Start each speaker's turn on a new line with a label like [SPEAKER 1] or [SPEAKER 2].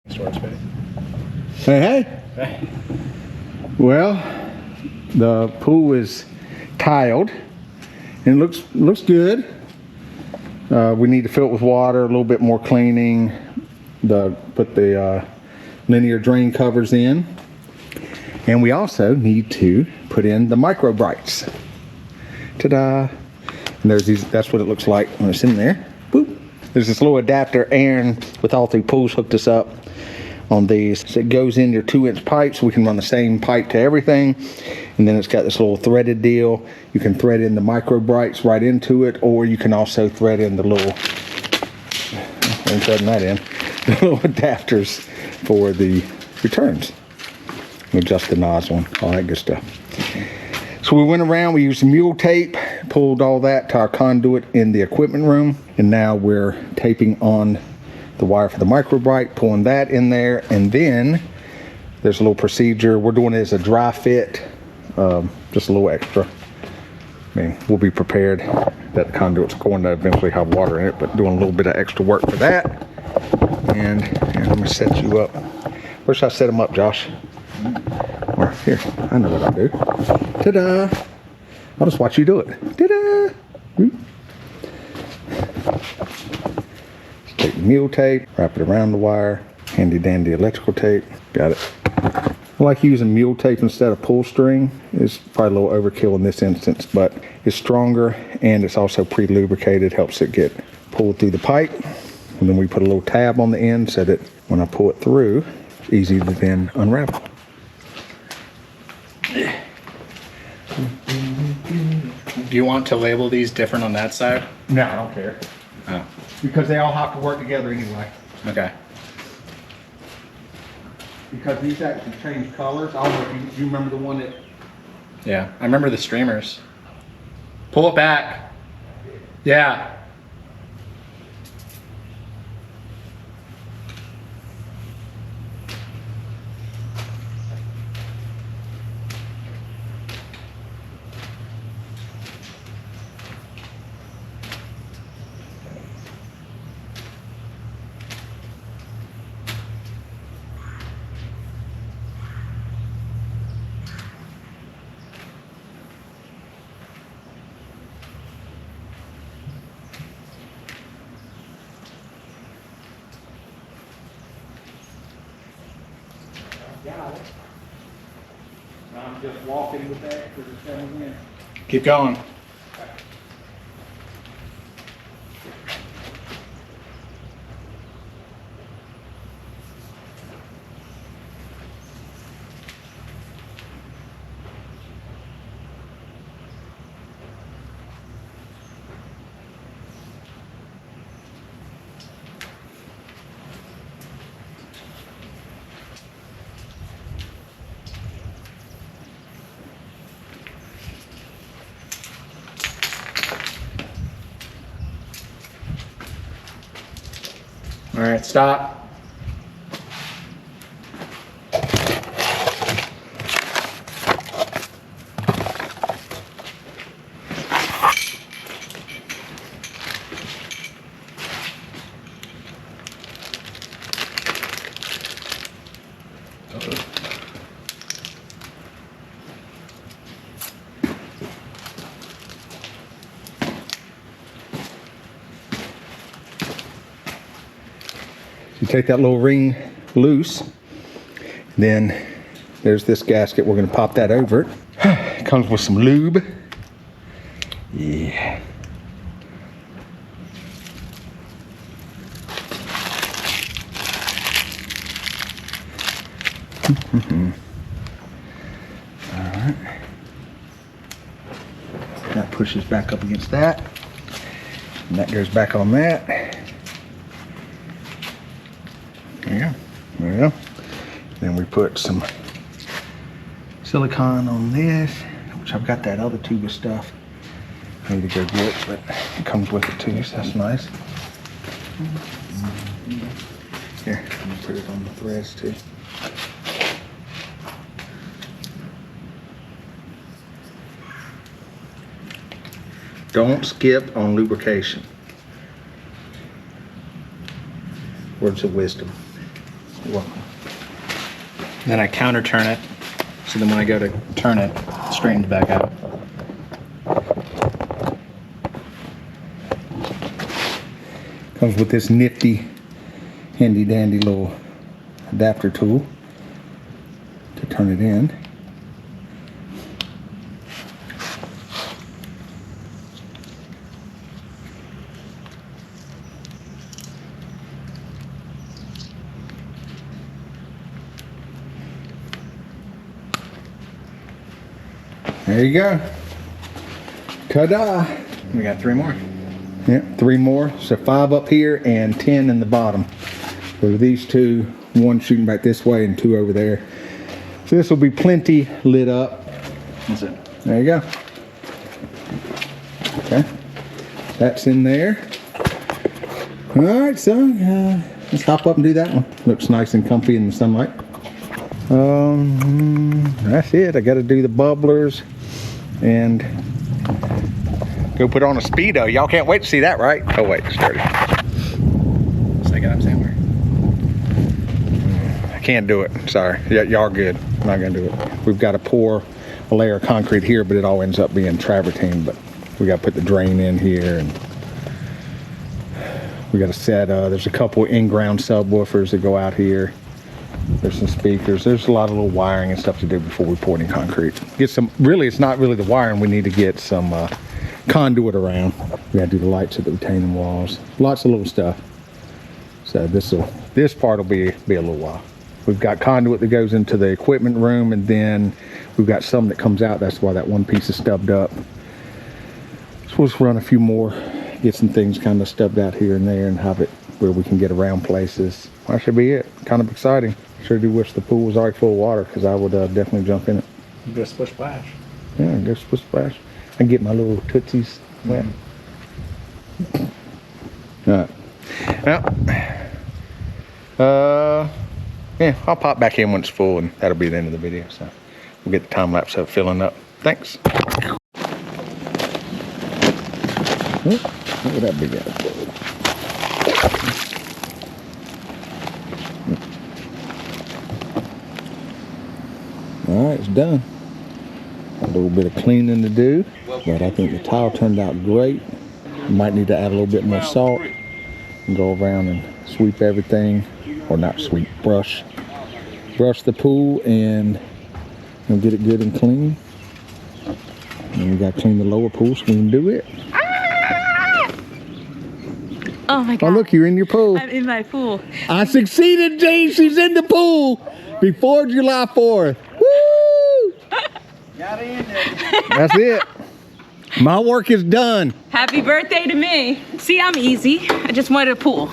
[SPEAKER 1] Storage space.
[SPEAKER 2] Hey. Well, the pool is tiled and it looks good. We need to fill it with water, a little bit more cleaning. Put the linear drain covers in, and we also need to put in the MicroBrites. Ta-da! And there's these. That's what it looks like when it's in there. Boop. There's this little adapter. Aaron, with all three pools, hooked us up on these. So it goes in your 2-inch pipe, so we can run the same pipe to everything. And then it's got this little threaded deal. You can thread in the MicroBrites right into it, or you can also thread in the little, I'm threading that in, the little adapters for the returns. Adjust the nozzle and all that good stuff. So we went around, we used mule tape, pulled all that to our conduit in the equipment room, and now we're taping on the wire for the MicroBrite, pulling that in there, and then there's a little procedure. We're doing it as a dry fit, just a little extra. I mean, we'll be prepared that the conduit's going to eventually have water in it, but doing a little bit of extra work for that. And I'm gonna set you up. Where should I set them up, Josh? Or here, I know what I'll do. Ta-da! I'll just watch you do it. Ta-da! Take the mule tape, wrap it around the wire, handy dandy electrical tape. Got it. I like using mule tape instead of pull string. It's probably a little overkill in this instance, but it's stronger and it's also pre-lubricated, helps it get pulled through the pipe. And then we put a little tab on the end so that when I pull it through, it's easy to then unravel.
[SPEAKER 1] Do you want to label these different on that side?
[SPEAKER 2] No, I don't care.
[SPEAKER 1] Oh,
[SPEAKER 2] Because they all have to work together anyway.
[SPEAKER 1] okay.
[SPEAKER 2] Because these actually change colors. I don't know if you remember the one that...
[SPEAKER 1] Yeah, I remember the streamers. Pull it back. Yeah.
[SPEAKER 2] Got it. I'm just walking with that because it's coming in.
[SPEAKER 1] Keep going. All right, stop.
[SPEAKER 2] You take that little ring loose, then there's this gasket. We're going to pop that over it. It comes with some lube. Yeah. All right. That pushes back up against that. And that goes back on that. There we go. Then we put some silicone on this, which I've got that other tube of stuff I need to go get, but it comes with it too, so that's nice. Here, let me put it on the threads too. Don't skip on lubrication. Words of wisdom.
[SPEAKER 1] You're welcome. Then I counter turn it, so then when I go to turn it, it straightens back out.
[SPEAKER 2] Comes with this nifty, handy dandy little adapter tool to turn it in. There you go. Ta-da!
[SPEAKER 1] We got 3 more.
[SPEAKER 2] Yeah, 3 more. So 5 up here and 10 in the bottom. So these 2, 1 shooting back this way and 2 over there. So this will be plenty lit up.
[SPEAKER 1] That's it.
[SPEAKER 2] There you go. Okay, that's in there. All right, so let's hop up and do that one. Looks nice and comfy in the sunlight. That's it. I got to do the bubblers and go put on a Speedo. Y'all can't wait to see that, right? Oh wait, it's dirty.
[SPEAKER 1] Stay up somewhere.
[SPEAKER 2] I can't do it. Sorry. Y'all are good. I'm not gonna do it. We've got to pour a layer of concrete here, but it all ends up being travertine. But we got to put the drain in here, and we got to set. There's a couple in-ground subwoofers that go out here. There's some speakers. There's a lot of little wiring and stuff to do before we pour any concrete. Get some. Really, it's not really the wiring. We need to get some conduit around. We got to do the lights at the retaining walls. Lots of little stuff. So this part will be a little while. We've got conduit that goes into the equipment room, and then we've got some that comes out. That's why that one piece is stubbed up. So we'll just run a few more, get some things kind of stubbed out here and there, and have it where we can get around places. That should be it. Kind of exciting. Sure do wish the pool was already full of water, because I would definitely jump in it.
[SPEAKER 1] Go splish splash.
[SPEAKER 2] Yeah, go splish splash. I can get my little tootsies wet. All right. Well, yeah, I'll pop back in when it's full, and that'll be the end of the video. So we'll get the time lapse of filling up. Thanks. Look at that big ass bowl. All right, it's done. A little bit of cleaning to do, but I think the tile turned out great. Might need to add a little bit more salt and go around and sweep everything, or not sweep, brush the pool and get it good and clean. And we got to clean the lower pool so we can do it.
[SPEAKER 3] Oh my God.
[SPEAKER 2] Oh look, you're in your pool.
[SPEAKER 3] I'm in my pool.
[SPEAKER 2] I succeeded, Jane. She's in the pool before July 4th. Woo!
[SPEAKER 1] Got in there.
[SPEAKER 2] That's it. My work is done.
[SPEAKER 3] Happy birthday to me. See, I'm easy. I just wanted a pool.